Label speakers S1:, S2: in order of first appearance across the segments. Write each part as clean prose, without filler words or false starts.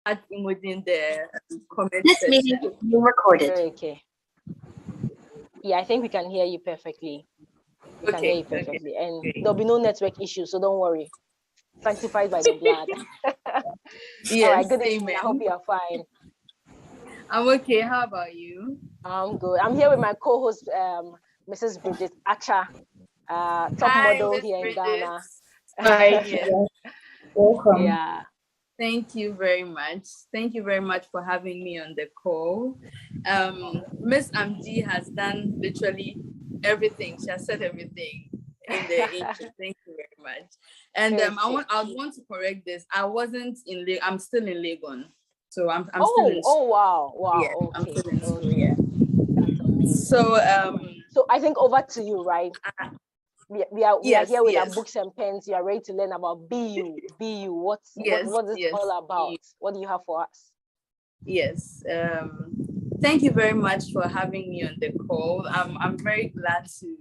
S1: add emoji in the comment
S2: This
S1: section.
S2: meeting is being recorded.
S3: Okay. Yeah, I think we can hear you perfectly. We can hear you perfectly. And
S1: great.
S3: there'll be no network issues, so don't worry. Sanctified by the blood.
S1: Yes,
S3: all right, good evening.
S1: amen.
S3: I hope you are fine.
S1: I'm okay. How about you?
S3: I'm good. I'm here with my co-host, Mrs. Bridget Acha, top
S1: Hi,
S3: model
S1: Miss
S3: here
S1: Bridget.
S3: in Ghana.
S2: Hi.
S1: Yeah.
S2: Welcome.
S3: Yeah.
S1: Thank you very much. Thank you very much for having me on the call. Miss Amgee has done literally everything. She has said everything in the intro. Thank you very much. And I want to correct this. I wasn't in I'm still in Legon. So I'm still in
S3: school. Wow.
S1: Yeah,
S3: Okay.
S1: I'm still in school, yeah.
S3: That's amazing. So I think over to you, right? We are here with our books and pens. You are ready to learn about BU. What is all about? What do you have for us?
S1: Yes. Thank you very much for having me on the call. I'm very glad to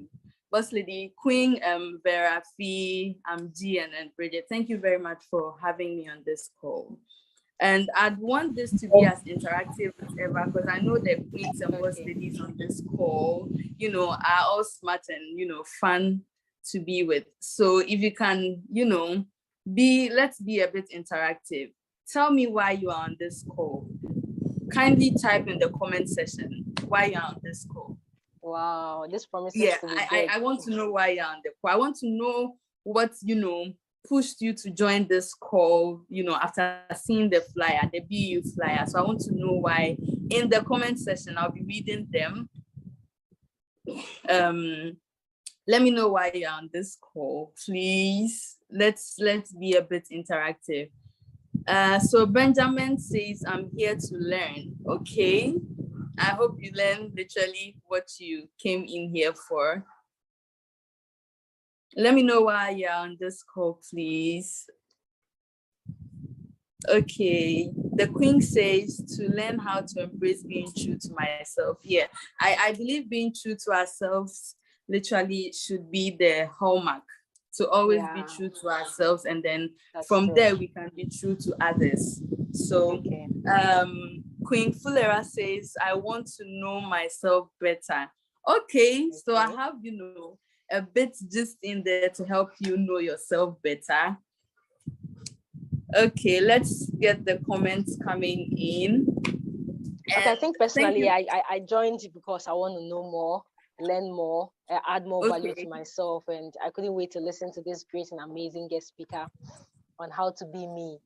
S1: Boss Lady, Queen, Vera, Fee, Amgee, and Bridget. Thank you very much for having me on this call. And I'd want this to be as interactive as ever, because I know the queens and boss ladies on this call, are all smart and, fun to be with. So if you can, let's be a bit interactive. Tell me why you are on this call. Kindly type in the comment section why you're on this call.
S3: Wow, this promises to be
S1: good. I want to know why you're on the call. I want to know what, pushed you to join this call, after seeing the flyer, the BU flyer. So I want to know why. In the comment section, I'll be reading them. Let me know why you're on this call, please. Let's be a bit interactive. So Benjamin says, I'm here to learn. Okay. I hope you learn literally what you came in here for. Let me know why you're on this call, please. Okay. The Queen says, to learn how to embrace being true to myself. Yeah, I believe being true to ourselves literally should be the hallmark. To always be true to ourselves, and then there we can be true to others. So Queen Fulera says, I want to know myself better. Okay, so I have, a bit just in there to help you know yourself better. Okay, let's get the comments coming in.
S3: Okay, I think personally I joined because I want to know more, learn more, add more value to myself, and I couldn't wait to listen to this great and amazing guest speaker on how to be me.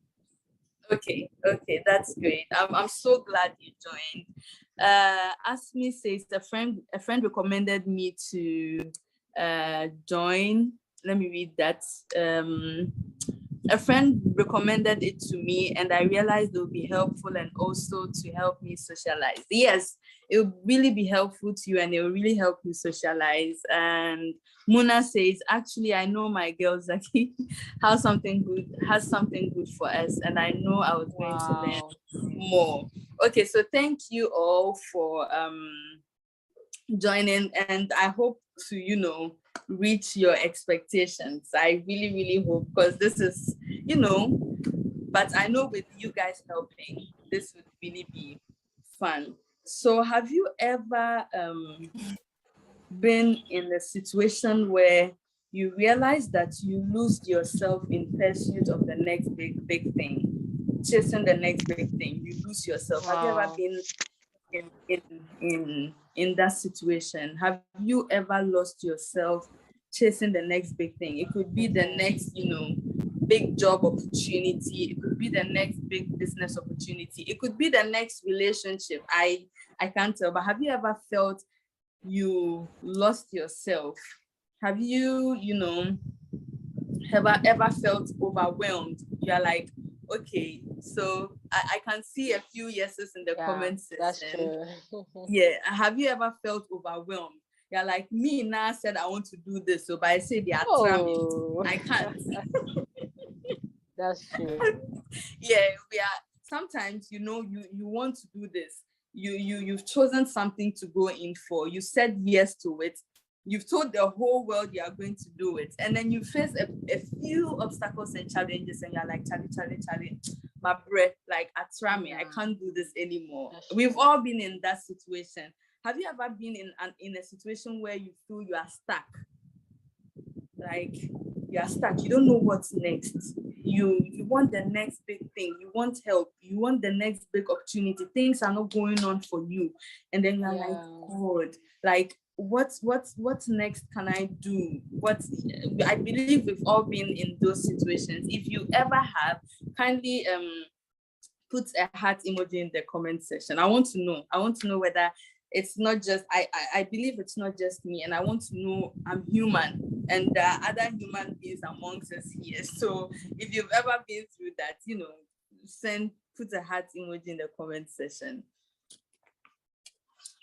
S1: Okay, that's great. I'm so glad you joined. Asmi says a friend recommended me to join. Let me read that. A friend recommended it to me, and I realized it would be helpful and also to help me socialize. Yes, it will really be helpful to you, and it will really help you socialize. And Muna says, actually, I know my girl Zakia has something good for us, and I know I was going to learn more. Okay, so thank you all for joining, and I hope to reach your expectations. I really, really hope, because this is, but I know with you guys helping, this would really be fun. So have you ever been in a situation where you realize that you lose yourself in pursuit of the next big thing, chasing the next big thing? You lose yourself. Have you ever been in that situation? Have you ever lost yourself chasing the next big thing? It could be the next, big job opportunity. It could be the next big business opportunity. It could be the next relationship. I can't tell, but have you ever felt you lost yourself? Have you, ever felt overwhelmed? You're like, okay, so I can see a few yeses in the comments section.
S3: That's true.
S1: Yeah, have you ever felt overwhelmed? You're like, me now said I want to do this, so but I say they are tramming. I can't.
S3: That's true.
S1: Yeah, we are. Sometimes you want to do this. You've chosen something to go in for. You said yes to it. you've told the whole world you are going to do it, and then you face a few obstacles and challenges, and you're like, Charlie, my breath, like, Atrami, I can't do this anymore. We've all been in that situation. Have you ever been in a situation where you feel you are stuck? Like, you are stuck, you don't know what's next. You want the next big thing, you want help, you want the next big opportunity. Things are not going on for you, and then you're like, God, like, what's next can I do? I believe we've all been in those situations. If you ever have, kindly put a heart emoji in the comment section. I want to know whether it's not just I believe it's not just me, and I want to know I'm human, and there are other human beings amongst us here. So if you've ever been through that, put a heart emoji in the comment section.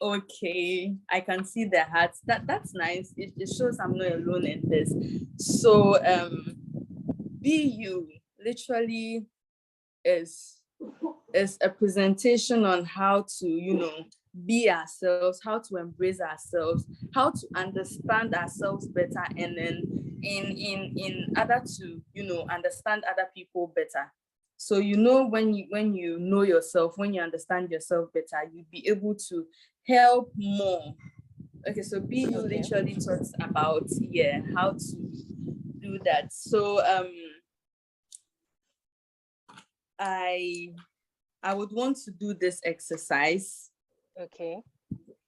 S1: Okay, I can see the hearts. That's nice. It shows I'm not alone in this. So be you literally is a presentation on how to be ourselves, how to embrace ourselves, how to understand ourselves better, and then in order to understand other people better. So when you know yourself, when you understand yourself better, you'll be able to help more. Okay, so be you literally talks about how to do that. So I would want to do this exercise.
S3: Okay.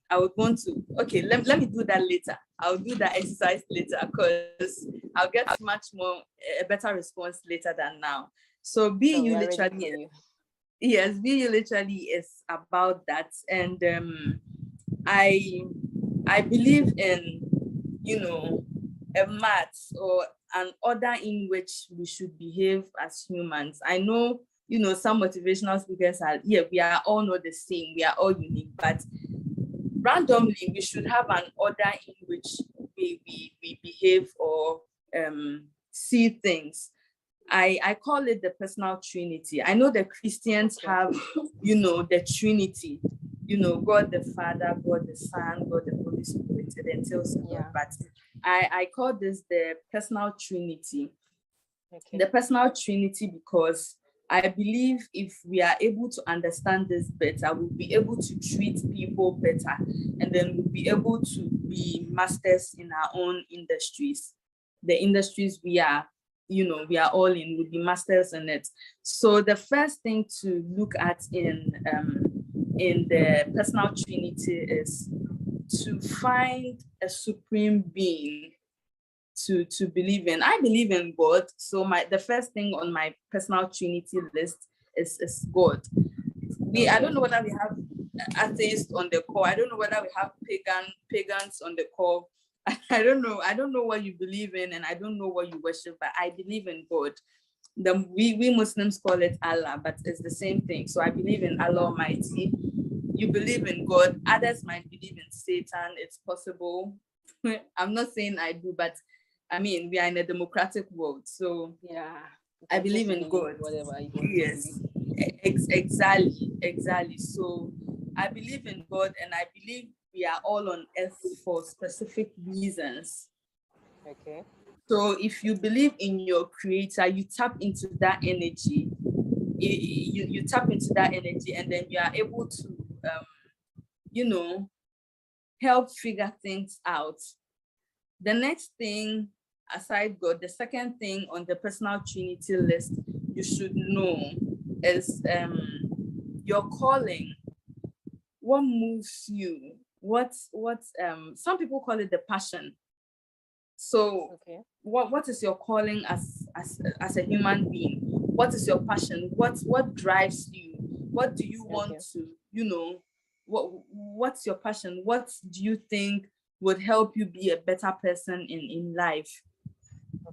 S1: I would want to, let me do that later. I'll do that exercise later because I'll get much more, a better response later than now. So be you literally, yes, be you literally is about that. And I believe in, a math or an order in which we should behave as humans. I know, some motivational speakers are, we are all not the same, we are all unique, but randomly, we should have an order in which we behave or see things. I call it the personal Trinity. I know the Christians have, the Trinity, God the Father, God the Son, God the Holy Spirit, and then tells God. But I call this the personal Trinity. Okay. The personal Trinity, because I believe if we are able to understand this better, we'll be able to treat people better, and then we'll be able to be masters in our own industries. The industries we are all in, we'll be masters in it. So the first thing to look at in the personal Trinity is to find a supreme being to believe in. I believe in God. So the first thing on my personal Trinity list is God. I don't know whether we have atheists on the call. I don't know whether we have pagans on the call. I don't know what you believe in, and I don't know what you worship, but I believe in God. We Muslims call it Allah, but it's the same thing. So I believe in Allah Almighty. You believe in God. Others might believe in Satan. It's possible. I'm not saying I do, but I mean, we are in a democratic world. So I believe in God.
S3: Whatever you want.
S1: Yes, exactly. So I believe in God, and I believe we are all on earth for specific reasons.
S3: Okay.
S1: So if you believe in your creator, you tap into that energy. You tap into that energy, and then you are able to, help figure things out. The next thing, aside God, the second thing on the personal Trinity list you should know is your calling. What moves you? What some people call it the passion. So what is your calling as a human being? What is your passion? What drives you? What do you want to, what's your passion? What do you think would help you be a better person in life?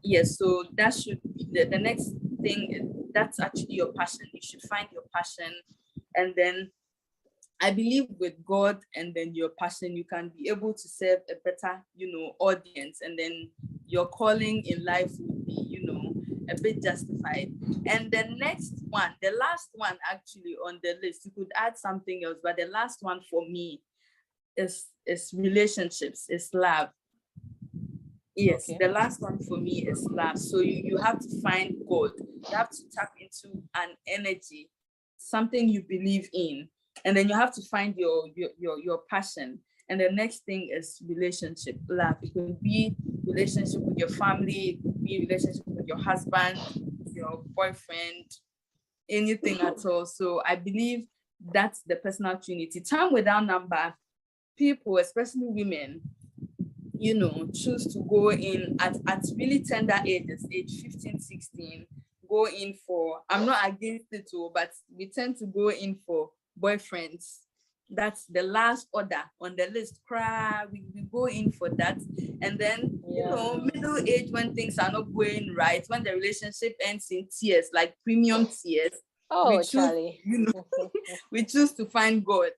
S1: Yes, so that should be the next thing. That's actually your passion. You should find your passion, and then I believe with God and then your passion, you can be able to serve a better, audience, and then your calling in life will be, a bit justified. And the next one, the last one actually on the list, you could add something else, but the last one for me is relationships, is love. Yes,
S3: Okay.
S1: the last one for me is love. So you have to find God. You have to tap into an energy, something you believe in, and then you have to find your passion. And the next thing is relationship, love. It could be relationship with your family, it could be relationship with your husband, your boyfriend, anything at all. So I believe that's the personal trinity. Time without number, people, especially women, choose to go in at really tender ages, age 15, 16, go in for, I'm not against it all, but we tend to go in for boyfriends. That's the last order on the list. We go in for that. And then, middle age, when things are not going right, when the relationship ends in tears, like premium tears,
S3: Oh, Charlie.
S1: we choose to find God.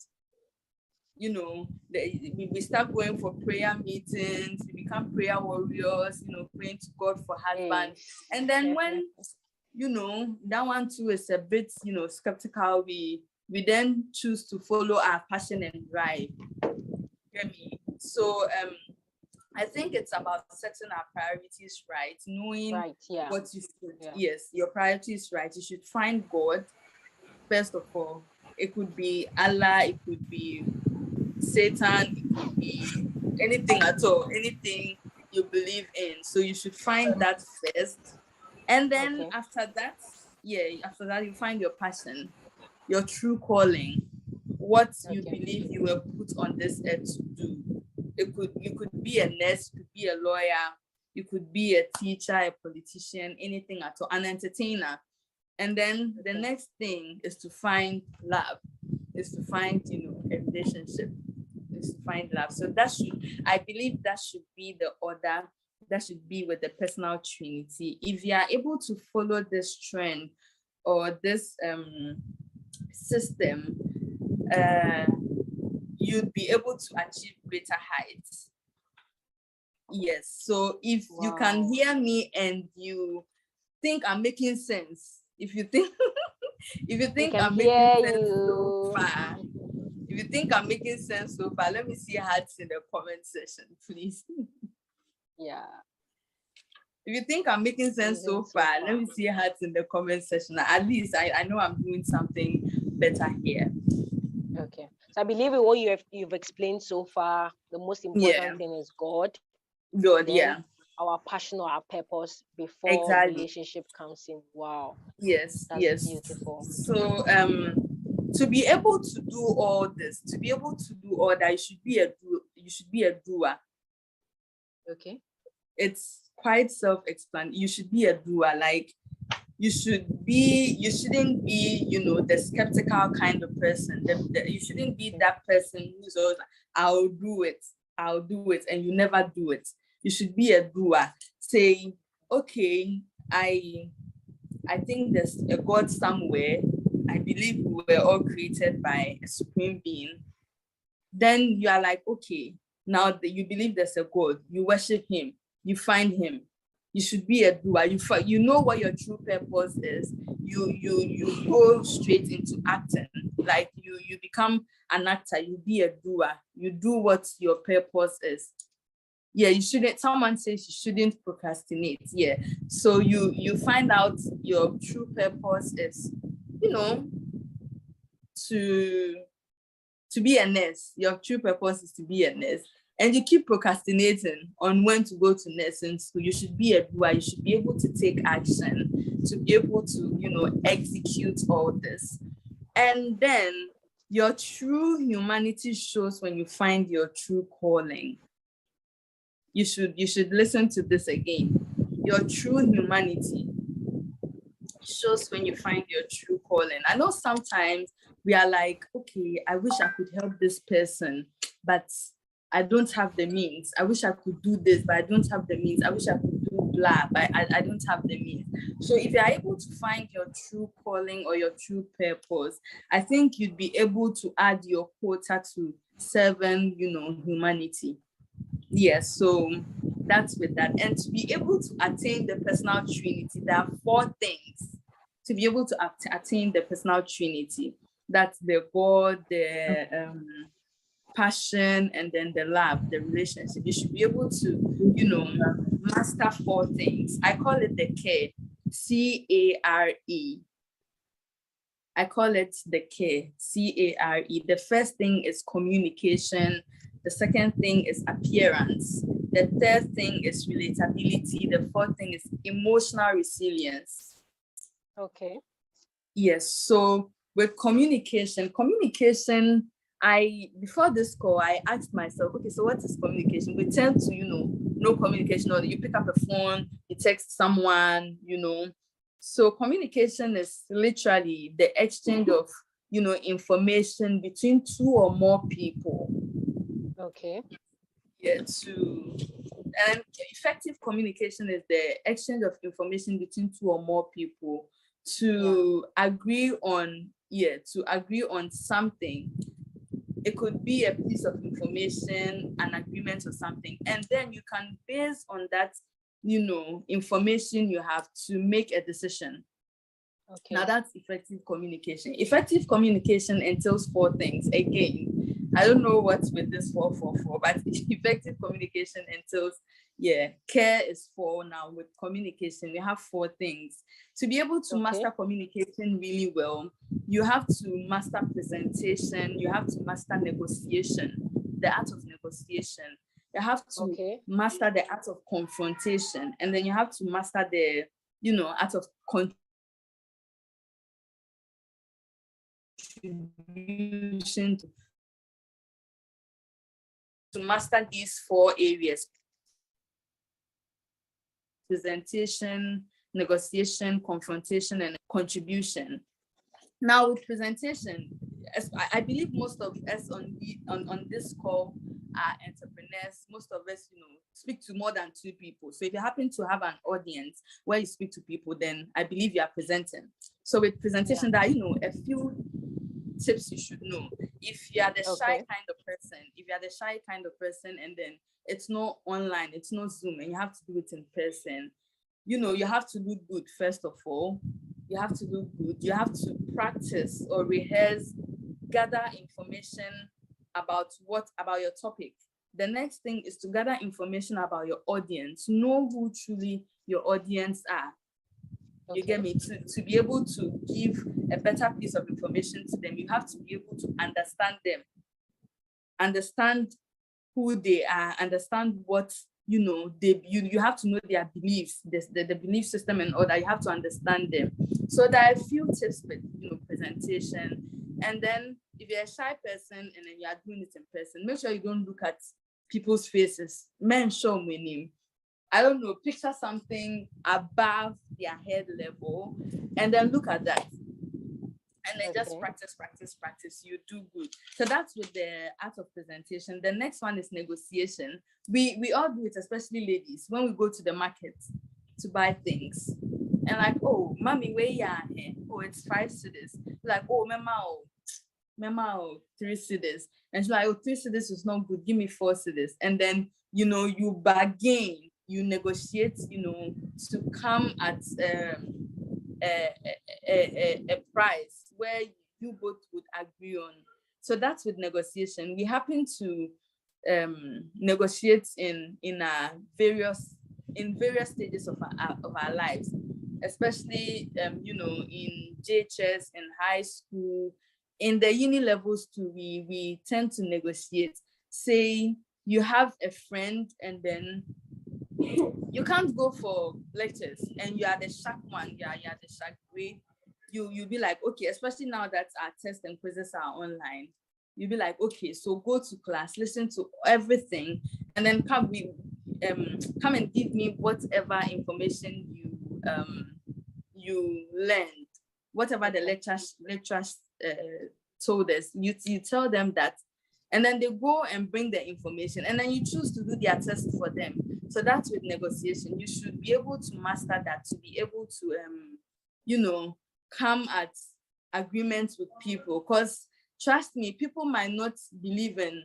S1: We start going for prayer meetings, we become prayer warriors, praying to God for husband. And then when, that one too is a bit, skeptical, we then choose to follow our passion and drive. Get me? So I think it's about setting our priorities right, knowing what you should. Yes, your priorities right. You should find God, first of all. It could be Allah, it could be Satan, it could be anything at all, anything you believe in. So you should find that first. And then after that, you find your passion, your true calling, what you believe you were put on this earth to do. You could be a nurse, you could be a lawyer, you could be a teacher, a politician, anything at all, an entertainer. And then the next thing is to find love, is to find, a relationship, is to find love. So I believe that should be the order, that should be with the personal trinity. If you are able to follow this trend or this system, you'd be able to achieve greater heights. Yes. So if you can hear me and you think I'm making sense, if you think I'm making sense so far, if you think I'm making sense so far, let me see hearts in the comment section, please.
S3: Yeah.
S1: If you think I'm making sense so far, let me see hearts in the comment section. At least I know I'm doing something better here.
S3: Okay. So I believe in what you've explained so far, the most important thing is God.
S1: God,
S3: our passion or our purpose before relationship comes in. Wow.
S1: Yes,
S3: that's beautiful.
S1: So to be able to do all this, to be able to do all that, you should be a doer.
S3: Okay.
S1: It's quite self-explanatory. You should be a doer. Like you shouldn't be, the skeptical kind of person. You shouldn't be that person who's always like, I'll do it, and you never do it. You should be a doer. Say, okay, I think there's a God somewhere. I believe we were all created by a supreme being. Then you are like, okay, now that you believe there's a God, you worship him, you find him. You should be a doer. You know what your true purpose is. You go straight into acting. Like you become an actor. You be a doer. You do what your purpose is. Yeah, you shouldn't. Someone says you shouldn't procrastinate. Yeah, so you find out your true purpose is, to be a nurse. Your true purpose is to be a nurse. And you keep procrastinating on when to go to nursing school. You should be a doer. You should be able to take action, to be able to, execute all this. And then your true humanity shows when you find your true calling. You should listen to this again. Your true humanity shows when you find your true calling. I know sometimes we are like, okay, I wish I could help this person, but I don't have the means. I wish I could do this, but I don't have the means. I wish I could do blah, but I don't have the means. So if you're able to find your true calling or your true purpose, I think you'd be able to add your quota to serving, humanity. Yes, so that's with that. And to be able to attain the personal trinity, there are 4 things to be able to attain the personal trinity. That's the God, passion, and then the love, the relationship. You should be able to, master 4 things. I call it the care, C-A-R-E. I call it the care, C-A-R-E. The first thing is communication. The second thing is appearance. The third thing is relatability. The fourth thing is emotional resilience.
S3: Okay.
S1: Yes. So with communication, before this call, I asked myself, okay, so what is communication? We tend to, no communication, or you pick up a phone, you text someone, So communication is literally the exchange of, information between 2 or more people.
S3: Okay.
S1: Yeah, and effective communication is the exchange of information between 2 or more people to agree on something. It could be a piece of information, an agreement or something, and then you can base on that, information you have to make a decision. Okay. Now that's effective communication. Effective communication entails 4 things. Again, I don't know what's with this 444, but effective communication entails, care is 4. Now with communication, we have 4 things. To be able to master communication really well, you have to master presentation, you have to master negotiation, the art of negotiation. You have to master the art of confrontation, and then you have to master the, art of contribution. To master these 4 areas: presentation, negotiation, confrontation, and contribution. Now with presentation, I believe most of us on this call are entrepreneurs. Most of us, speak to more than 2 people. So if you happen to have an audience where you speak to people, then I believe you are presenting. So with presentation, there are, a few tips you should know. If you are the shy kind of person, and then it's not online, it's not Zoom, and you have to do it in person, you have to look good. First of all, you have to look good. You have to practice or rehearse, gather information about your topic. The next thing is to gather information about your audience. Know who truly your audience are. You get me? To be able to give a better piece of information to them, you have to be able to understand them, understand who they are, understand what, you have to know their beliefs, the belief system and all that. You have to understand them. So there are a few tips with, presentation. And then if you're a shy person and then you are doing it in person, make sure you don't look at people's faces. Men show my name. I don't know, picture something above their head level and then look at that. And then just practice, you do good. So that's with the art of presentation. The next one is negotiation. We all do it, especially ladies, when we go to the market to buy things. And like, oh, mommy, where you are? Oh, it's 5 cedis. Like, oh, mama, 3 cedis. And she's like, oh, 3 cedis is not good. Give me 4 cedis. And then, you bargain, you negotiate, to come at a price where you both would agree on. So that's with negotiation. We happen to negotiate in various stages of our lives, especially in JHS, in high school, in the uni levels too. We tend to negotiate. Say you have a friend and then you can't go for lectures and you are the sharp one, you are the sharp way. You'll be like, okay, especially now that our tests and quizzes are online, you'll be like, okay, so go to class, listen to everything, and then come and give me whatever information you learned, whatever the lecturers told us. You tell them that, and then they go and bring the information, and then you choose to do their test for them. So that's with negotiation. You should be able to master that, to be able to come at agreements with people, because trust me, people might not believe in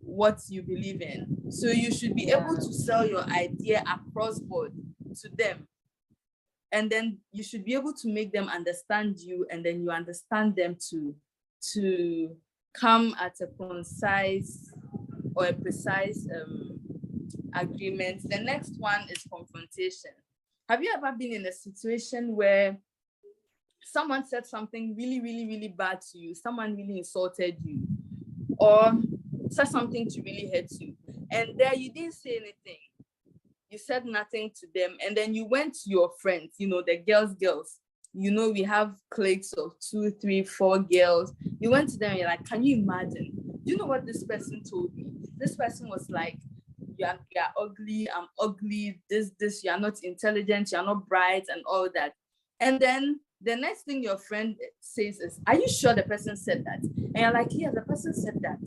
S1: what you believe in. So you should be able to sell your idea across board to them. And then you should be able to make them understand you, and then you understand them to come at a concise or a precise agreement. The next one is confrontation. Have you ever been in a situation where someone said something really, really, really bad to you, someone really insulted you, or said something to really hurt you, and there you didn't say anything, you said nothing to them, and then you went to your friends, the girls, we have cliques of 2, 3, 4 girls. You went to them and you're like, can you imagine? Do you know what this person told me? This person was like, you are ugly, I'm ugly, this, you are not intelligent, you are not bright, and all that. And then the next thing your friend says is, are you sure the person said that? And you're like, yeah, the person said that.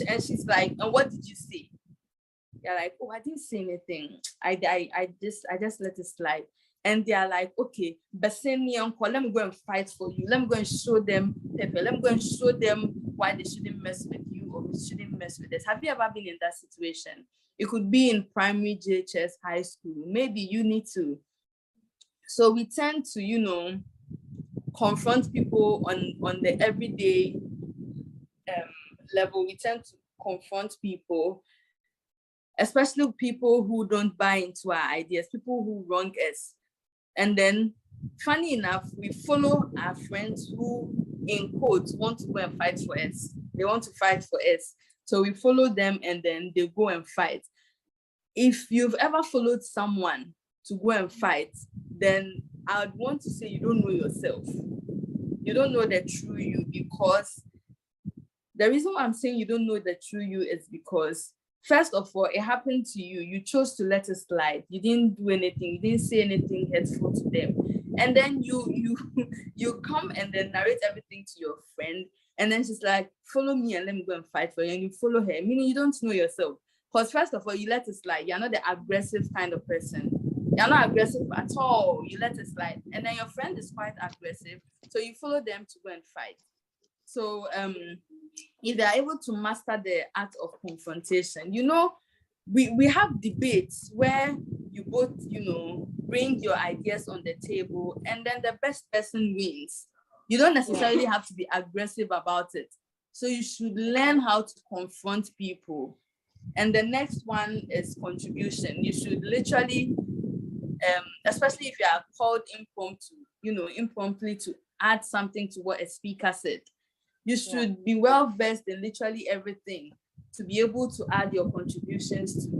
S1: And she's like, and what did you say? You're like, oh, I didn't say anything. I just let it slide. And they are like, okay, but send me uncle, let me go and fight for you. Let me go and show them Pepe. Let me go and show them why they shouldn't mess with you or shouldn't mess with us. Have you ever been in that situation? It could be in primary, JHS, high school. Maybe you need to. So we tend to, confront people on the everyday level. We tend to confront people, especially people who don't buy into our ideas, people who wrong us. And then, funny enough, we follow our friends who, in quotes, want to go and fight for us. They want to fight for us. So we follow them and then they go and fight. If you've ever followed someone to go and fight, then I would want to say you don't know yourself. You don't know the true you, because the reason why I'm saying you don't know the true you is because, first of all, it happened to you. You chose to let it slide. You didn't do anything. You didn't say anything hurtful to them. And then you come and then narrate everything to your friend. And then she's like, follow me and let me go and fight for you. And you follow her, meaning you don't know yourself. Because first of all, you let it slide. You're not the aggressive kind of person. You're not aggressive at all. You let it slide. And then your friend is quite aggressive. So you follow them to go and fight. So if they're able to master the art of confrontation, we have debates where you both, bring your ideas on the table and then the best person wins. You don't necessarily have to be aggressive about it. So you should learn how to confront people. And the next one is contribution. You should literally, especially if you are called impromptu to add something to what a speaker said, you should be well versed in literally everything to be able to add your contributions to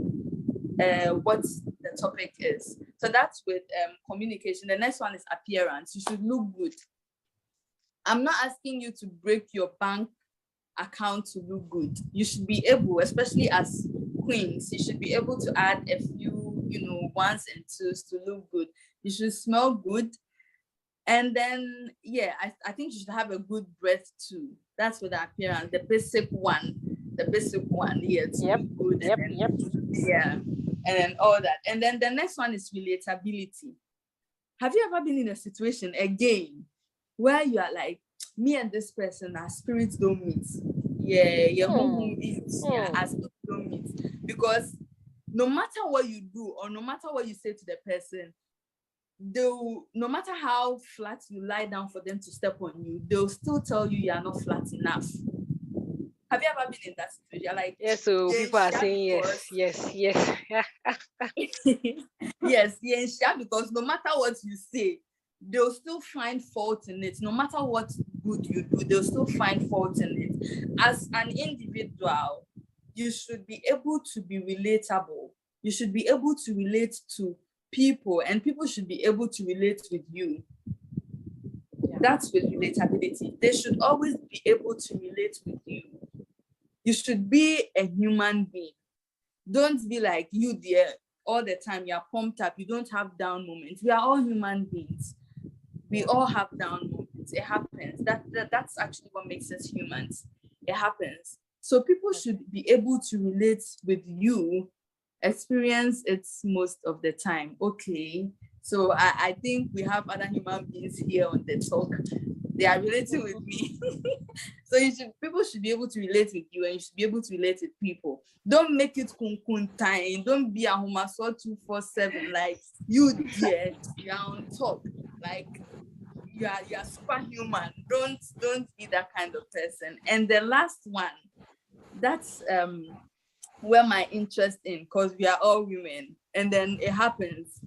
S1: what the topic is. So that's with communication. The next one is appearance. You should look good. I'm not asking you to break your bank account to look good. You should be able, especially as queens, you should be able to add a few, ones and twos to look good. You should smell good. And then, I think you should have a good breath too. That's with the appearance, the basic one, yeah, to look good. Yeah, and then all that. And then the next one is relatability. Have you ever been in a situation, again, where you are like, me and this person, our spirits don't meet? Our spirits don't meet. Because no matter what you do or no matter what you say to the person, no matter how flat you lie down for them to step on you, they'll still tell you are not flat enough. Have you ever been in that situation? You're like,
S3: yes, so people are saying yes.
S1: Yes, because no matter what you say, they'll still find fault in it. No matter what good you do, they'll still find fault in it. As an individual, you should be able to be relatable. You should be able to relate to people, and people should be able to relate with you. That's with relatability. They should always be able to relate with you. You should be a human being. Don't be like you there all the time. You're pumped up. You don't have down moments. We are all human beings. We all have down moments. It happens. That's actually what makes us humans. It happens. So people should be able to relate with you, experience it most of the time. Okay. So I think we have other human beings here on the talk. They are relating with me. So people should be able to relate with you, and you should be able to relate with people. Don't make it kun time. Don't be a homaso 247 like you dear. You're on top. Like you're superhuman. Don't be that kind of person. And the last one, that's where my interest in, because we are all women, and then it happens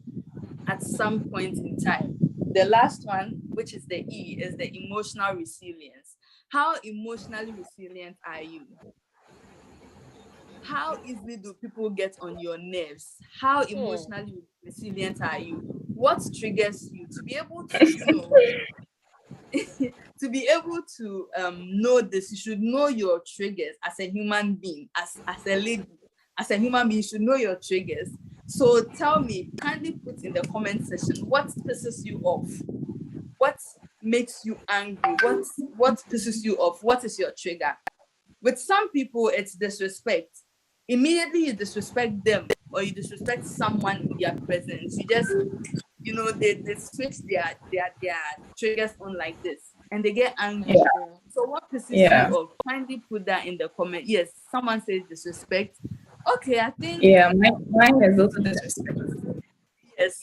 S1: at some point in time. The last one, which is the E, is the emotional resilience. How emotionally resilient are you? How easily do people get on your nerves? How emotionally resilient are you? What triggers you to be able to, to be able to know this? You should know your triggers as a human being, as a lady, as a human being, you should know your triggers. So tell me, kindly put in the comment section, what pisses you off? What makes you angry? What pisses you off? What is your trigger? With some people, it's disrespect. Immediately you disrespect them or you disrespect someone in their presence. You just, they switch their triggers on like this and they get angry.
S2: Yeah.
S1: So what pisses you off? Kindly put that in the comment. Yes, someone says disrespect. Okay, I think.
S2: Yeah, mine is also disrespect.
S1: Yes,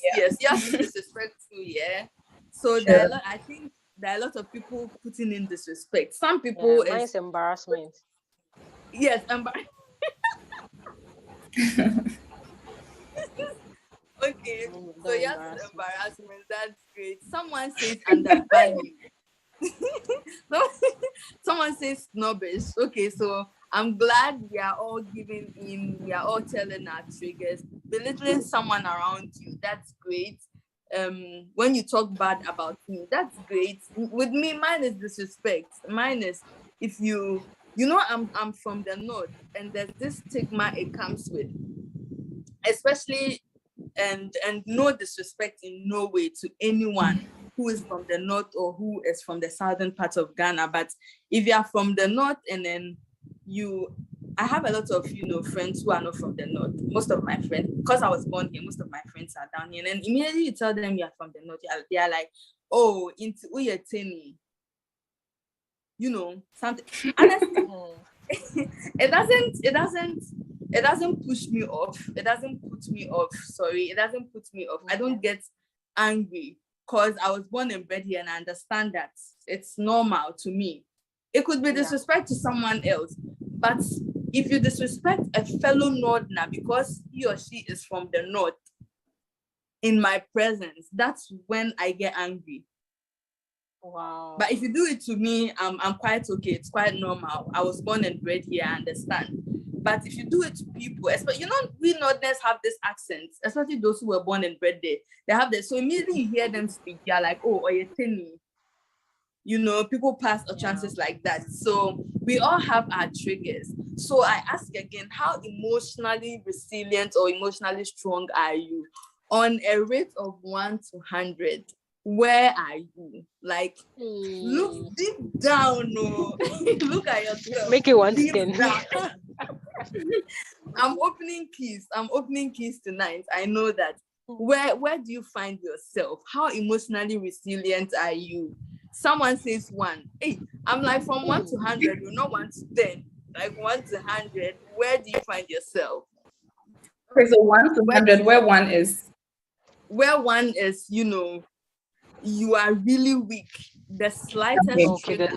S1: disrespect too, yeah. So
S2: Sure.
S1: I think there are a lot of people putting in disrespect. Some people
S3: mine's embarrassment.
S1: Yes, okay, so yes, embarrassment. That's great. Someone says undervalue. Someone says snobbish. Okay, so I'm glad we are all giving in. We are all telling our triggers. Belittling someone around you. That's great. When you talk bad about me, that's great. With me, mine is disrespect. Mine is if I'm from the north, and there's this stigma it comes with, especially and no disrespect in no way to anyone who is from the north or who is from the southern part of Ghana. But if you are from the north and then I have a lot of friends who are not from the north. Most of my friends, because I was born here, most of my friends are down here. And immediately you tell them you are from the north, they are like, oh, into Uyetini. Something. Honestly, it doesn't push me off. It doesn't put me off. Sorry, it doesn't put me off. I don't get angry because I was born and bred here and I understand that it's normal to me. It could be disrespect to someone else, but if you disrespect a fellow northerner because he or she is from the north in my presence, that's when I get angry.
S3: Wow.
S1: But if you do it to me, I'm quite okay. It's quite normal. I was born and bred here, I understand. But if you do it to people, especially, we Northerners have this accent, especially those who were born and bred there. They have this. So immediately you hear them speak, you're like, oh, Oyeteni. People pass or chances like that. So we all have our triggers. So I ask again, how emotionally resilient or emotionally strong are you? On a rate of 1 to 100, where are you? Like, look deep down. No, look at yourself.
S3: Make it 1 to 10.
S1: I'm opening keys tonight. I know that. Where do you find yourself? How emotionally resilient are you? Someone says 1. Hey, I'm like from 1 to 100, not 1 to 10. Like 1 to 100. Where do you find yourself?
S2: Okay, so 1 to 100, where one is?
S1: Where one is, you are really weak. The slightest trigger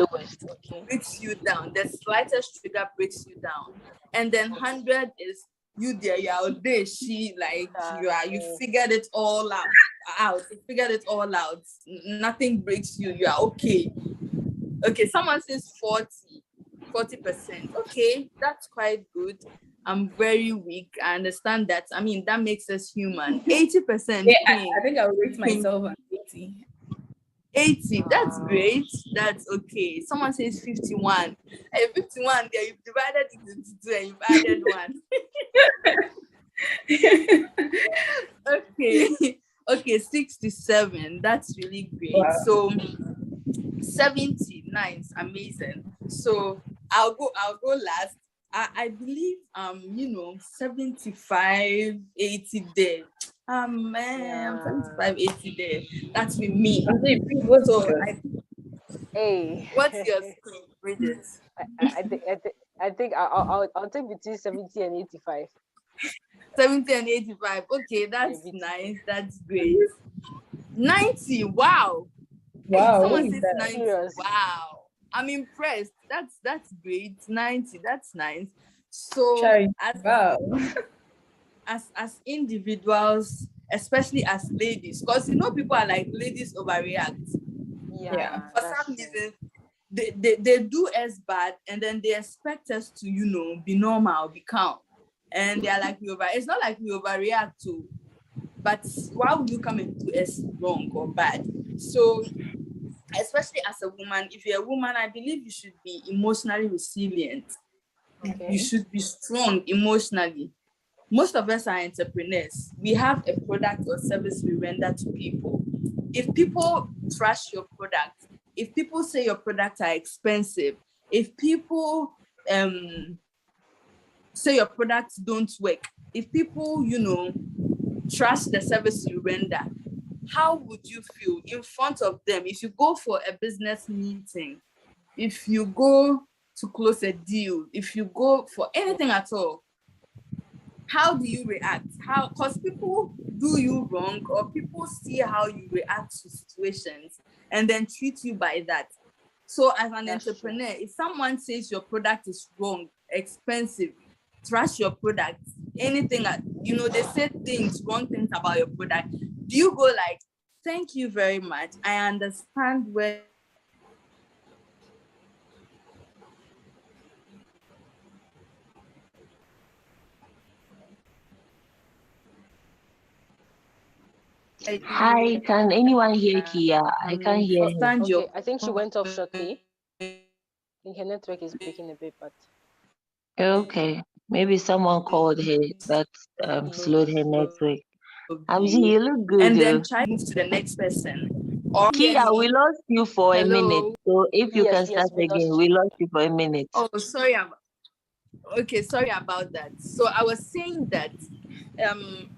S1: breaks you down. The slightest trigger breaks you down. And then 100 is you there, you're there. You figured it all out. You figured it all out. Nothing breaks you. You are okay. Okay, someone says 40%. Okay, that's quite good. I'm very weak. I understand that. I mean, that makes us human. 80%.
S2: Yeah, I think I'll rate myself at 80.
S1: 80, that's great. That's okay. Someone says 51. Hey, 51, there you've divided it into 2 and you've added 1. Okay, 67. That's really great. Wow. So 70, nice, amazing. So I'll go last. I believe 75, 80 there. Man, 75, 80 there. That's with me. So what's your score, Bridget?
S3: I think I'll take between 70 and 85.
S1: 70 and 85. Okay, that's nice. That's great. 90. Wow. Hey,
S2: Wow,
S1: someone
S2: who is
S1: says
S2: that?
S1: 90.
S3: Serious.
S1: Wow. I'm impressed. That's great. 90, that's nice. So
S2: Cherry. Wow.
S1: as individuals, especially as ladies, because people are like ladies overreact.
S2: Yeah.
S1: For
S3: That's
S1: some
S3: true.
S1: reason, they do us bad and then they expect us to, be normal, be calm. And they're like, it's not like we overreact to, but why would you come and do us wrong or bad? So, especially as a woman, if you're a woman, I believe you should be emotionally resilient.
S3: Okay.
S1: You should be strong emotionally. Most of us are entrepreneurs. We have a product or service we render to people. If people trash your product, if people say your products are expensive, if people say your products don't work, if people, trust the service you render, how would you feel in front of them? If you go for a business meeting, if you go to close a deal, if you go for anything at all, how do you react? Because people do you wrong, or people see how you react to situations and then treat you by that. So as an entrepreneur, if someone says your product is wrong, expensive, trash your product, anything, they say wrong things about your product, do you go like, thank you very much, I understand where
S4: Hi, can anyone hear Kia? I can't hear him.
S1: understand
S3: Okay,
S1: your
S3: I think she went off shortly. I think her network is breaking a bit, but
S4: Okay, maybe someone called her that slowed her network. Amgee, you look good
S1: and then
S4: though.
S1: try to move to the next person. Or
S4: Kia, we lost you for a minute.
S1: hello.
S4: So if you can
S3: yes,
S4: start
S3: we
S4: again,
S3: lost
S4: we
S3: you.
S4: lost you for a minute.
S1: Oh, sorry. Okay, sorry about that. So I was saying that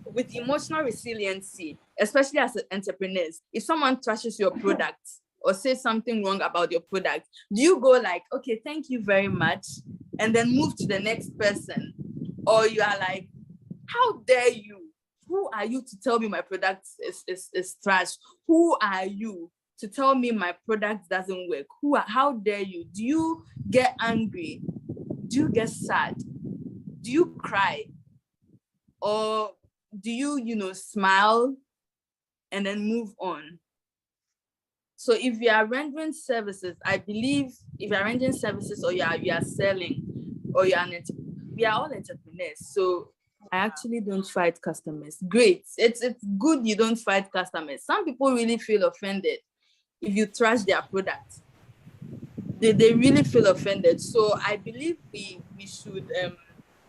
S1: with emotional resiliency, especially as entrepreneurs, if someone trashes your product or says something wrong about your product, do you go like, okay, thank you very much, and then move to the next person? Or you are like, how dare you? Who are you to tell me my product is trash? Who are you to tell me my product doesn't work? How dare you? Do you get angry? Do you get sad? Do you cry? Or do you, smile and then move on? So if you are rendering services, I believe if you are rendering services or you are selling or we are all entrepreneurs. So I actually don't fight customers. Great. It's good you don't fight customers. Some people really feel offended if you trash their product. They really feel offended. So I believe we should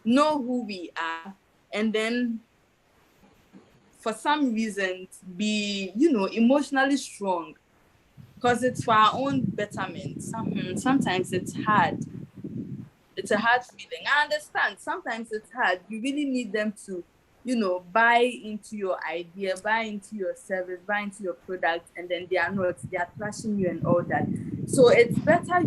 S1: know who we are, and then for some reasons be emotionally strong, because it's for our own betterment. Sometimes it's hard. It's a hard feeling. I understand. Sometimes it's hard. You really need them to, buy into your idea, buy into your service, buy into your product, and then they are trashing you and all that. So it's better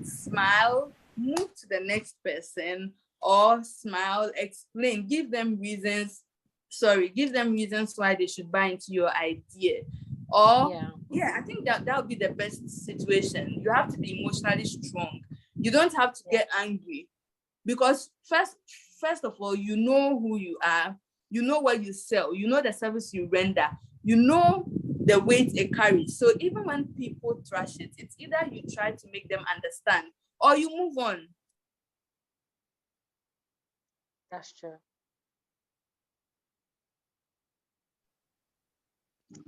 S1: smile, move to the next person, or smile, explain, give them reasons why they should buy into your idea. Or I think that would be the best situation. You have to be emotionally strong. You don't have to get angry, because first of all, you know who you are, you know what you sell, you know the service you render, you know the weight it carries. So even when people trash it, it's either you try to make them understand or you move on.
S3: That's true.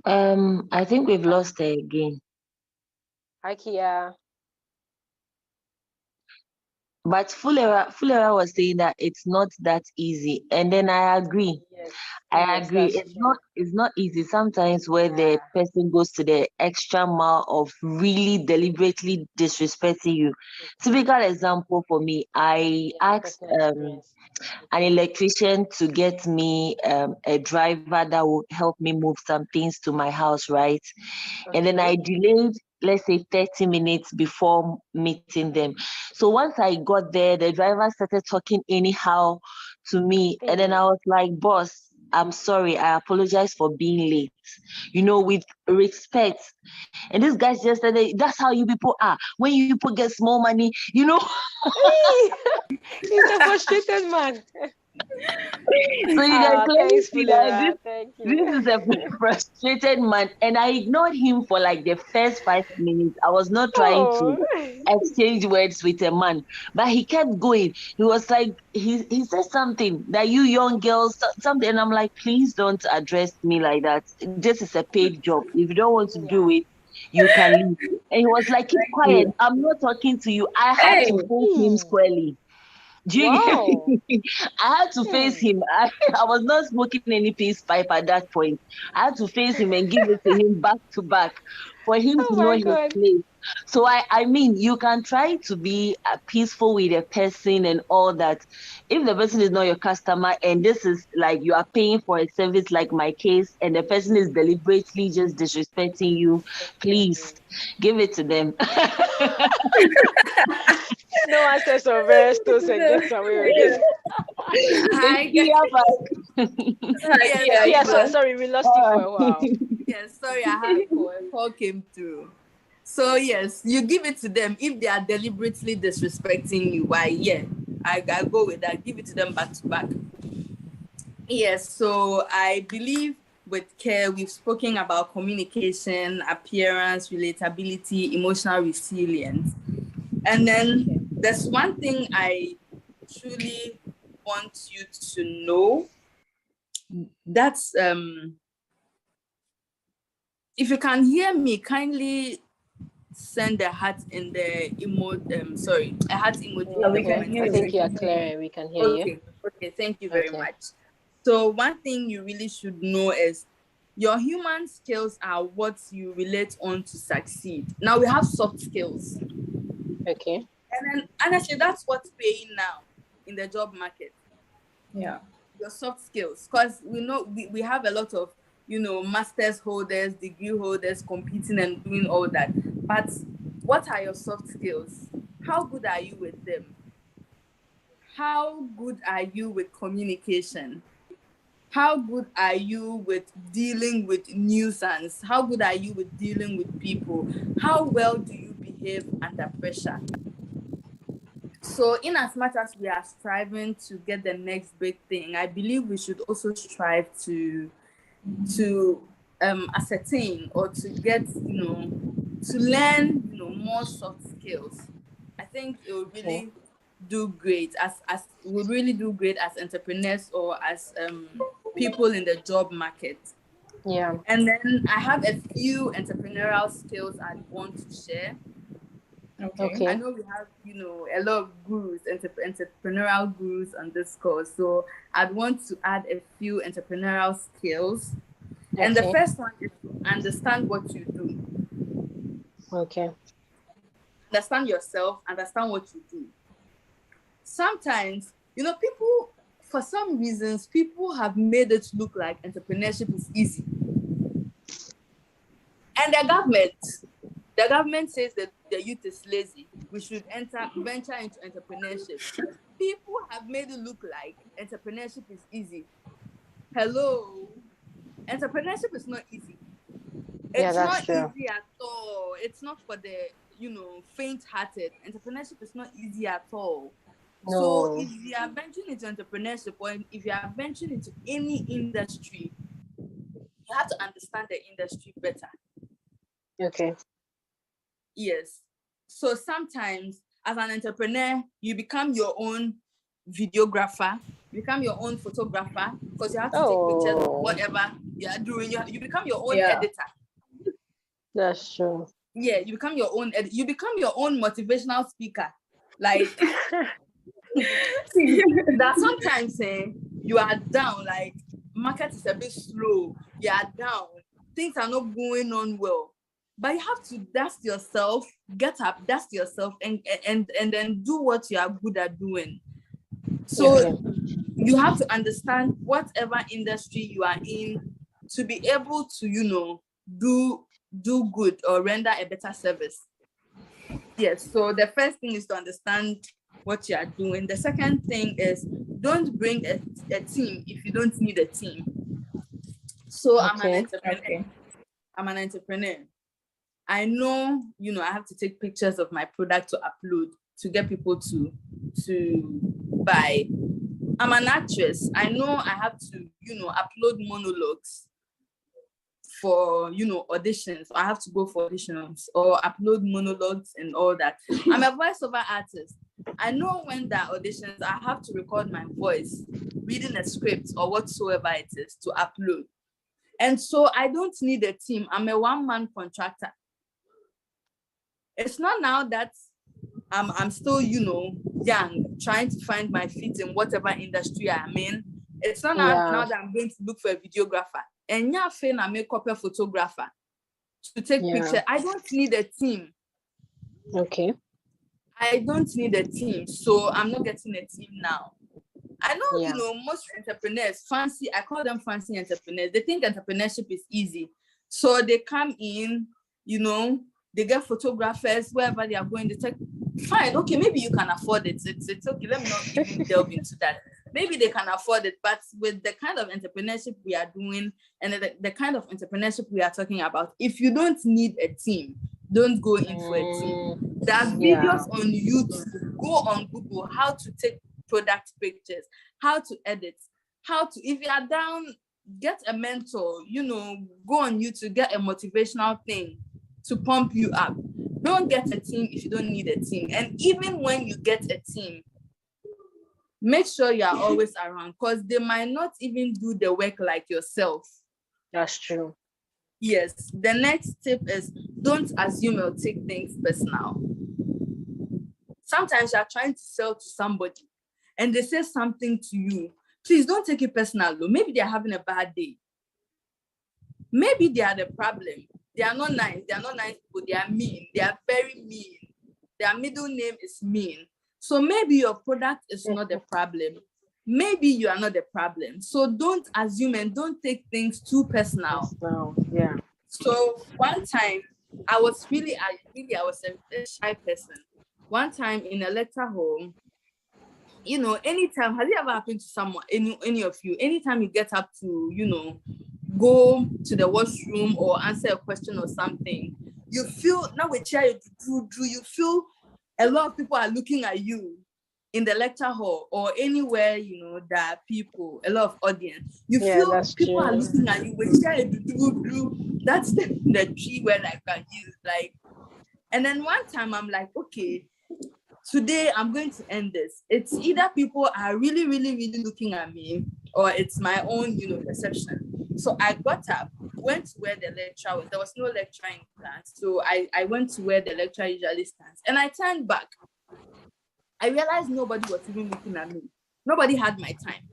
S4: I think we've lost her again.
S3: Hi, Kia.
S4: But Fulera was saying that it's not that easy. And then I agree.
S3: Yes,
S4: I
S3: yes,
S4: agree.
S3: that's
S4: It's not easy sometimes where the person goes to the extra mile of really deliberately disrespecting you. Typical example for me, I asked an electrician to get me a driver that will help me move some things to my house, right? And then I delayed, let's say, 30 minutes before meeting them. So once I got there, the driver started talking anyhow to me. And then I was like, boss, I'm sorry, I apologize for being late. With respect. And this guy just said, that's how you people are. When you people get small money,
S3: He's a frustrated man.
S4: So you can clearly
S3: Thanks,
S4: see that
S3: Fulera. Thank you.
S4: this is a frustrated man. And I ignored him for like the first 5 minutes. I was not trying to exchange words with a man, but he kept going. He was like, he said something that you young girls, something. And I'm like, please don't address me like that. This is a paid job. If you don't want to do it, you can leave. And he was like, keep quiet. I'm not talking to you. I had to face him squarely. Do you get me? I had to face him. I was not smoking any peace pipe at that point. I had to face him and give it to him back to back for him to know his place. So I mean, you can try to be peaceful with a person and all that. If the person is not your customer and this is like you are paying for a service like my case and the person is deliberately just disrespecting you, please give it to them.
S3: No access of restos and gets away with it. Sorry, we lost you for a while.
S1: Yes, sorry, I had a call came through. So yes, you give it to them. If they are deliberately disrespecting you, why, I go with that. Give it to them back to back. Yes, so I believe with care, we've spoken about communication, appearance, relatability, emotional resilience. And then there's one thing I truly want you to know. That's if you can hear me, kindly send a heart in the emoji. A heart emoji.
S2: We can hear you.
S3: I think you are clear. We can hear you.
S1: Okay. Thank you very much. So one thing you really should know is your human skills are what you relate on to succeed. Now we have soft skills.
S3: Okay.
S1: And then honestly, that's what's paying now in the job market.
S2: Yeah.
S1: Your soft skills, because we know we have a lot of masters holders, degree holders competing and doing all that. But what are your soft skills? How good are you with them? How good are you with communication? How good are you with dealing with nuisance? How good are you with dealing with people? How well do you behave under pressure? So in as much as we are striving to get the next big thing, I believe we should also strive to ascertain or to get, to learn, more soft skills. I think it will really do great as entrepreneurs or as people in the job market.
S3: Yeah.
S1: And then I have a few entrepreneurial skills I want to share.
S3: Okay.
S1: I know we have, a lot of gurus, entrepreneurial gurus on this course. So I'd want to add a few entrepreneurial skills. Okay. And the first one is to understand what you do.
S3: Okay.
S1: Understand yourself, understand what you do. Sometimes, people, for some reasons, people have made it look like entrepreneurship is easy. And the government says that the youth is lazy. We should venture into entrepreneurship. People have made it look like entrepreneurship is easy. Hello, entrepreneurship is not easy. It's not easy at all. It's not for the faint-hearted. Entrepreneurship is not easy at all. No. So if you are venturing into entrepreneurship or if you are venturing into any industry, you have to understand the industry better.
S3: Okay.
S1: Yes. So sometimes as an entrepreneur, you become your own videographer, you become your own photographer, because you have to take pictures of whatever you are doing. You become your own editor.
S3: That's true.
S1: Yeah, you become your own you become your own motivational speaker. Like that sometimes you are down, like market is a bit slow, you are down, things are not going on well. But you have to dust yourself, get up, dust yourself, and then do what you are good at doing. So you have to understand whatever industry you are in to be able to, do good or render a better service. Yes, so the first thing is to understand what you are doing. The second thing is don't bring a team if you don't need a team. So
S3: Okay.
S1: I'm an entrepreneur.
S2: Okay.
S1: I'm an entrepreneur. I know, I have to take pictures of my product to upload to get people to buy. I'm an actress. I know I have to, upload monologues for, auditions. I have to go for auditions or upload monologues and all that. I'm a voiceover artist. I know when there are auditions, I have to record my voice, reading a script or whatsoever it is to upload. And so I don't need a team. I'm a one-man contractor. It's not now that I'm still, young, trying to find my feet in whatever industry I'm in. It's not now that I'm going to look for a videographer. And a makeup photographer to take pictures. I don't need a team.
S3: Okay.
S1: I don't need a team. So I'm not getting a team now. I know, most entrepreneurs, I call them fancy entrepreneurs. They think entrepreneurship is easy. So they come in, they get photographers, wherever they are going, they take, fine, okay, maybe you can afford it. It's okay, let me not even delve into that. Maybe they can afford it, but with the kind of entrepreneurship we are doing and the kind of entrepreneurship we are talking about, if you don't need a team, don't go in for a team. There are videos on YouTube. Go on Google how to take product pictures, how to edit, if you are down, get a mentor, go on YouTube, get a motivational thing to pump you up. Don't get a team if you don't need a team. And even when you get a team, make sure you are always around because they might not even do the work like yourself.
S3: That's true.
S1: Yes. The next tip is don't assume or take things personal. Sometimes you're trying to sell to somebody and they say something to you. Please don't take it personal though. Maybe they're having a bad day. Maybe they are the problem. They are not nice. They are not nice people. They are mean. They are very mean. Their middle name is mean. So maybe your product is not the problem. Maybe you are not the problem. So don't assume and don't take things too personal.
S3: Yeah.
S1: So one time, I was a shy person. One time in a lecture hall, anytime, has it ever happened to someone, any of you, anytime you get up to, go to the washroom or answer a question or something, you feel, now we chair you feel a lot of people are looking at you in the lecture hall or anywhere, there are people, a lot of audience. You feel people are looking at you, we chair that's the key word I can use. And then one time I'm like, okay, today I'm going to end this. It's either people are really, really, really looking at me or it's my own, perception. So I got up, went to where the lecturer was. There was no lecturer in class. So I went to where the lecturer usually stands. And I turned back. I realized nobody was even looking at me. Nobody had my time.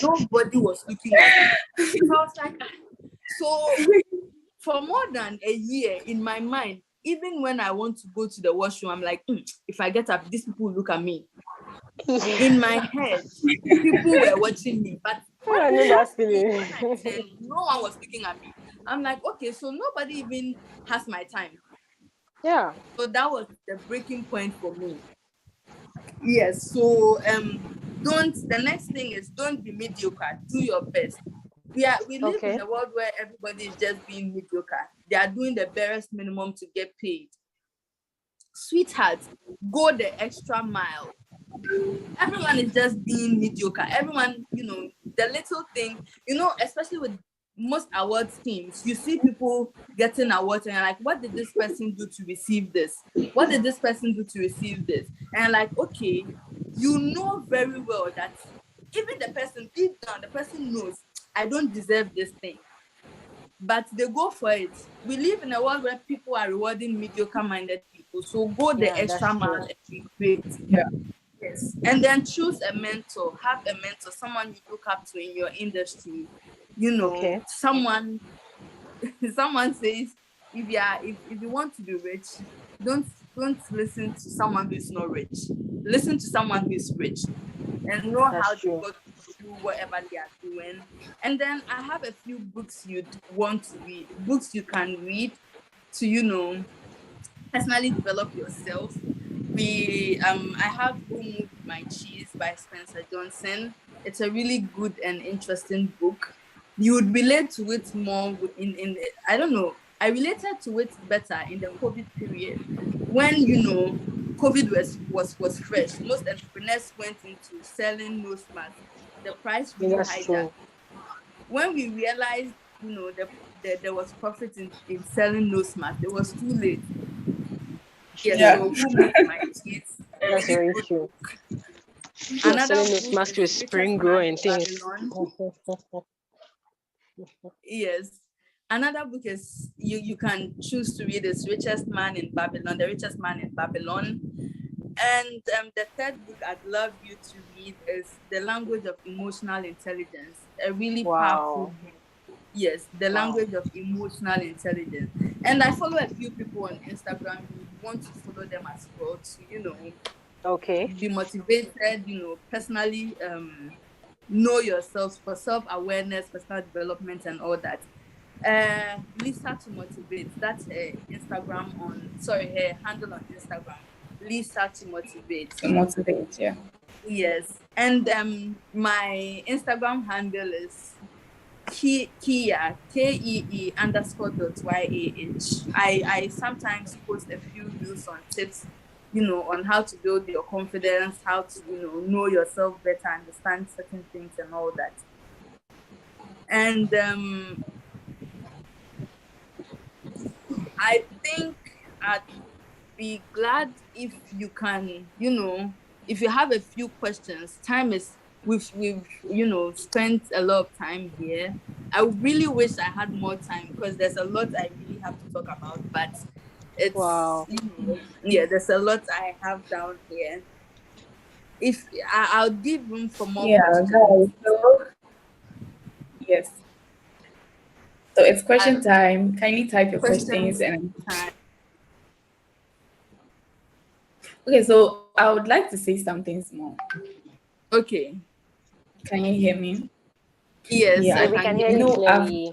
S1: Nobody was looking at me. So I was like, so for more than a year in my mind, even when I want to go to the washroom, I'm like, if I get up, these people look at me. In my head, people were watching me, but
S3: I know that feeling.
S1: No one was looking at me. I'm like, okay, so nobody even has my time.
S3: Yeah.
S1: So that was the breaking point for me. Yes. So the next thing is don't be mediocre. Do your best. We live in a world where everybody is just being mediocre. They are doing the barest minimum to get paid. Sweetheart, go the extra mile. Everyone is just being mediocre. Everyone, the little thing, especially with most awards teams, you see people getting awards and you're like, what did this person do to receive this? What did this person do to receive this? And like, okay, you know very well that even the person deep down, the person knows I don't deserve this thing. But they go for it. We live in a world where people are rewarding mediocre-minded people. So go the extra mile and be great.
S2: Yeah.
S1: Yes. And then choose a mentor. Have a mentor, someone you look up to in your industry. Someone says, if you want to be rich, don't listen to someone who's not rich. Listen to someone who's rich and know how they got to do whatever they are doing. And then I have a few books you'd want to read, books you can read to, personally develop yourself. I have Who Moved My Cheese by Spencer Johnson. It's a really good and interesting book. you would relate to it more in I don't know. I related to it better in the COVID period when COVID was fresh. Most entrepreneurs went into selling nose masks. The price really
S3: That's
S1: hijacked.
S3: true.
S1: When we realized there was profit in selling nose masks, it was too late.
S2: Yeah.
S1: So who moved my kids?
S3: That's very true.
S1: Another
S3: Selling this
S1: book
S3: mask with
S1: is
S3: spring
S1: Richest
S3: grow
S1: Man
S3: and
S1: in
S3: things.
S1: Babylon. Yes. Another book is you can choose to read is Richest Man in Babylon, The Richest Man in Babylon. And the third book I'd love you to read is The Language of Emotional Intelligence, a really powerful book. Yes, The Language of Emotional Intelligence. And I follow a few people on Instagram. You would want to follow them as well to,
S3: Okay.
S1: be motivated, personally know yourself for self-awareness, personal development, and all that. Lisa to Motivate. That's her her handle on Instagram. Lisa to Motivate.
S2: To motivate, yeah.
S1: Yes. And my Instagram handle is Kia, KEE _.YAH. I sometimes post a few reels on tips, on how to build your confidence, how to, know yourself better, understand certain things and all that. And I think I'd be glad if you can, if you have a few questions. We've spent a lot of time here. I really wish I had more time because there's a lot I really have to talk about, but it's there's a lot I have down here. If I'll give room for more questions.
S2: Guys. So, yes. So it's question time. Kindly type your questions and.
S1: Time.
S2: Okay, so I would like to say something small.
S1: Okay.
S2: Can you hear me?
S1: Yes,
S2: Yeah.
S3: We can hear you clearly.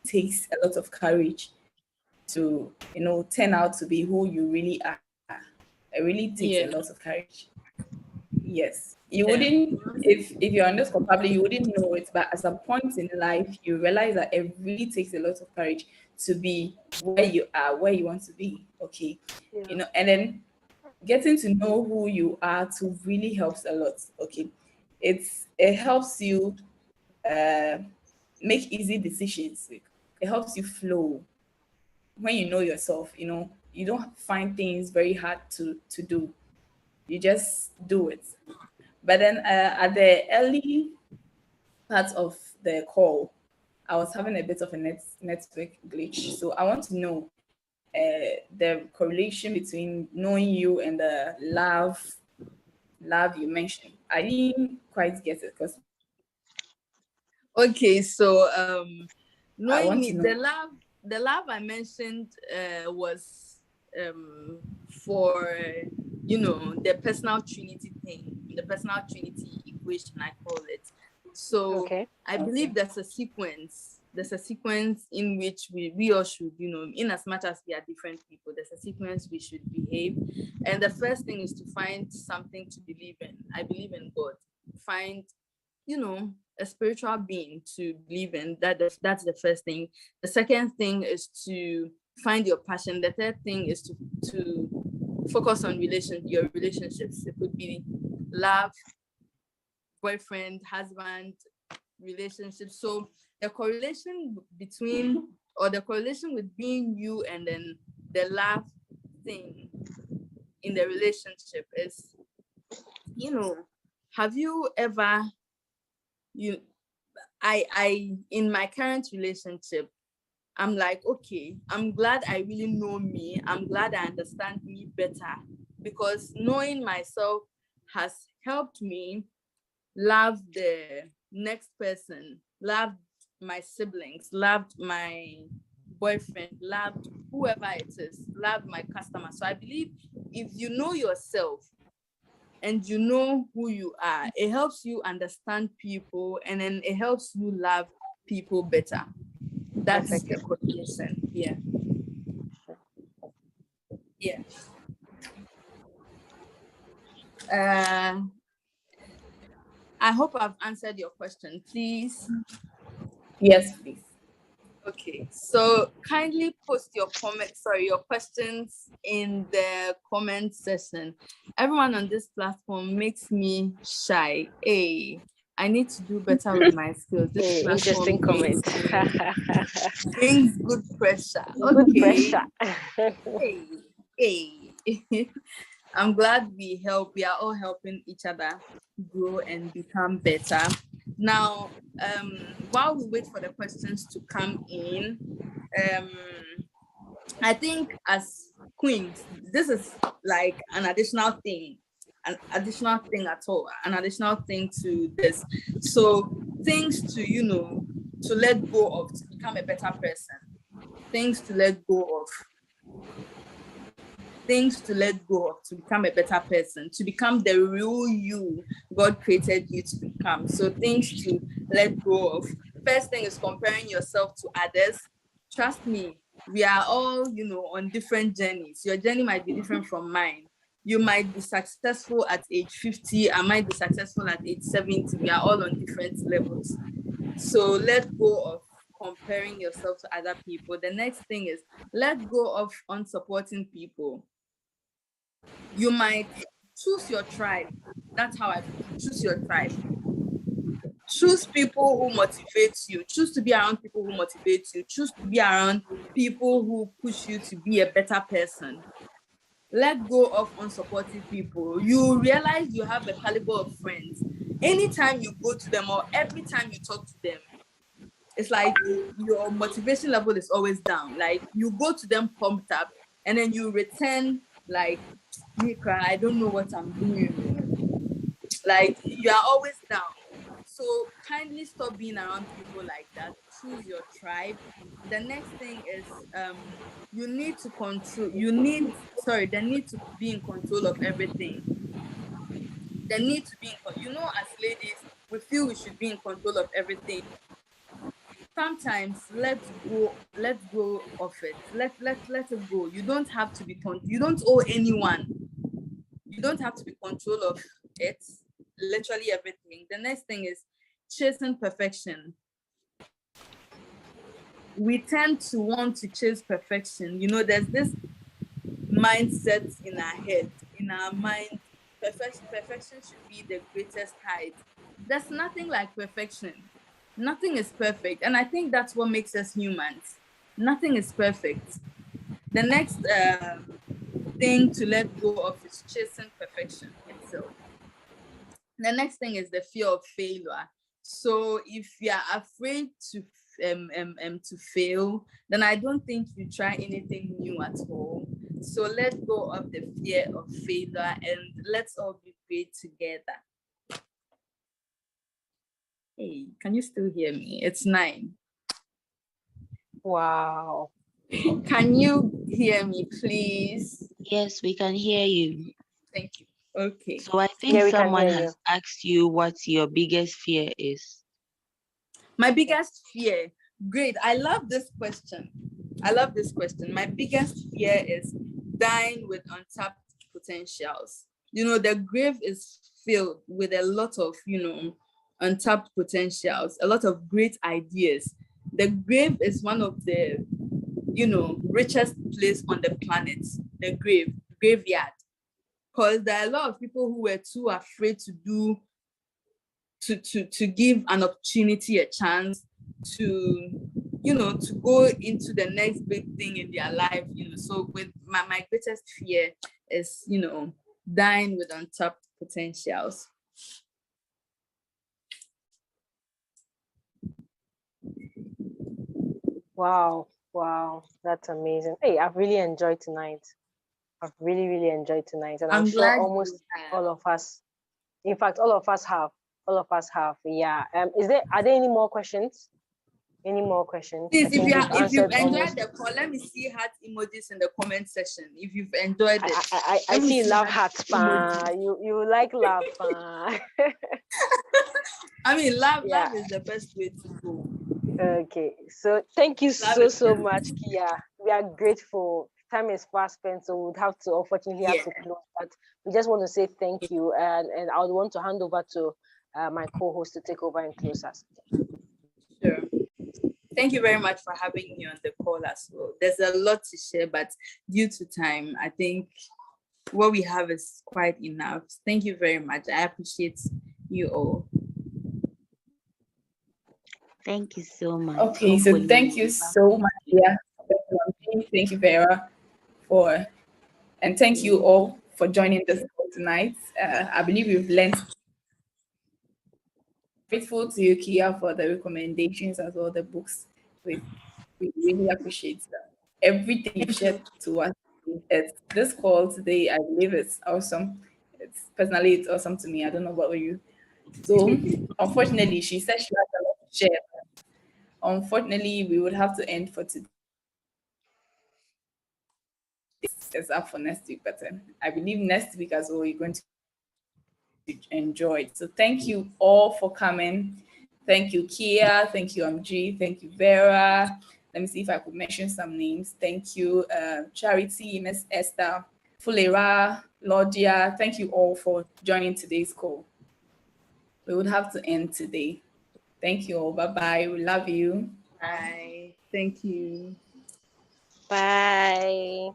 S2: It takes a lot of courage to, turn out to be who you really are. It really takes a lot of courage. Yes. You wouldn't, if you're on this call, probably you wouldn't know it, but at some point in life, you realize that it really takes a lot of courage to be where you are, where you want to be. Okay. And then getting to know who you are to really helps a lot. Okay. It helps you make easy decisions. It helps you flow when you know yourself. You don't find things very hard to do. You just do it. But then at the early part of the call, I was having a bit of a network glitch. So I want to know the correlation between knowing you and the love you mentioned. I didn't quite get it because.
S1: Okay, so knowing
S2: want
S1: me,
S2: to
S1: the
S2: know.
S1: love I mentioned was for the personal trinity thing, the personal trinity equation I call it. So I believe there's a sequence in which we all should, in as much as we are different people, there's a sequence we should behave. And the first thing is to find something to believe in. I believe in God. Find a spiritual being to believe in. That's the first thing. The second thing is to find your passion. The third thing is to focus on your relationships. It could be love, boyfriend, husband, relationship. So the correlation with being you and then the love thing in the relationship is, have you ever I in my current relationship, I'm like, okay, I'm glad I really know me. I'm glad I understand me better, because knowing myself has helped me love the next person, love my siblings, loved my boyfriend, loved whoever it is, loved my customer. So I believe if you know yourself and you know who you are, it helps you understand people, and then it helps you love people better. That's the correlation. Yeah. I hope I've answered your question, please.
S2: Yes, please.
S1: Okay, so kindly post your questions in the comment section. Everyone on this platform makes me shy. Hey, I need to do better with my skills. This
S3: Interesting comment.
S1: Brings good pressure.
S3: Good pressure.
S1: Hey. I'm glad we are all helping each other grow and become better. Now, while we wait for the questions to come in, I think as queens, this is like an additional thing to this. So things to let go of to become a better person. Things to let go of to become a better person, to become the real you God created you to become. So things to let go of. First thing is comparing yourself to others. Trust me, we are all, on different journeys. Your journey might be different from mine. You might be successful at age 50. I might be successful at age 70. We are all on different levels. So let go of comparing yourself to other people. The next thing is let go of unsupporting people. You might choose your tribe. That's how I put it. Choose your tribe. Choose people who motivate you. Choose to be around people who motivate you. Choose to be around people who push you to be a better person. Let go of unsupportive people. You realize you have a caliber of friends. Anytime you go to them or every time you talk to them, it's like your motivation level is always down. Like you go to them pumped up and then you return like, I don't know what I'm doing. Like you are always down. So kindly stop being around people like that. Choose your tribe. The next thing is they need to be in control of everything. They need to be as ladies, we feel we should be in control of everything. Sometimes let's go of it. Let it go. You don't have to be you don't owe anyone. You don't have to be control of it. Literally everything. The next thing is chasing perfection. We tend to want to chase perfection. There's this mindset in our head, in our mind. Perfection should be the greatest height. There's nothing like perfection. Nothing is perfect. And I think that's what makes us humans. Nothing is perfect. The next thing to let go of is chasing perfection itself. The next thing is the fear of failure. So if you are afraid to fail, then I don't think you try anything new at all. So let go of the fear of failure and let's all be great together. Hey, can you still hear me? It's 9.
S3: Wow.
S1: Can you hear me, please?
S4: Yes, we can hear you.
S1: Thank you. Okay.
S4: So I think someone has asked you what your biggest fear is.
S1: My biggest fear. Great. I love this question. My biggest fear is dying with untapped potentials. The grave is filled with a lot of, untapped potentials, a lot of great ideas. The grave is one of the, richest place on the planet, the graveyard. Because there are a lot of people who were too afraid to give an opportunity a chance to go into the next big thing in their life. So with my greatest fear is dying with untapped potentials.
S3: Wow, that's amazing. Hey, I've really enjoyed tonight. I've really, really enjoyed tonight, and I'm sure almost all of us, in fact, all of us have. Yeah. Are there any more questions? Any more questions?
S1: Please, if you've enjoyed the call, let me see heart emojis in the comment section. If you've enjoyed it,
S3: I see love hearts. You like love.
S1: I mean, love is the best way to go.
S3: Okay, so thank you so much, Kia. We are grateful. Time is fast spent, so we would have to unfortunately have to close. But we just want to say thank you, and I would want to hand over to my co-host to take over and close us.
S1: Sure. Thank you very much for having me on the call as well. There's a lot to share, but due to time, I think what we have is quite enough. Thank you very much. I appreciate you all.
S4: Thank you so much.
S2: Okay, so thank you so much. Yeah, thank you, Vera, and thank you all for joining this call tonight. I believe we've learned. Grateful to you, Kia, for the recommendations as well, the books. We really appreciate that. Everything you shared to us. This call today, I believe it's awesome. It's awesome to me. I don't know about you. So unfortunately, she said she has a lot to share. Unfortunately, we would have to end for today. It's up for next week, but I believe next week as well, you're going to enjoy it. So thank you all for coming. Thank you, Kia. Thank you, Amgee. Thank you, Vera. Let me see if I could mention some names. Thank you, Charity, Miss Esther, Fulera, Laudia. Thank you all for joining today's call. We would have to end today. Thank you all. Bye-bye. We love you.
S1: Bye. Thank you.
S3: Bye.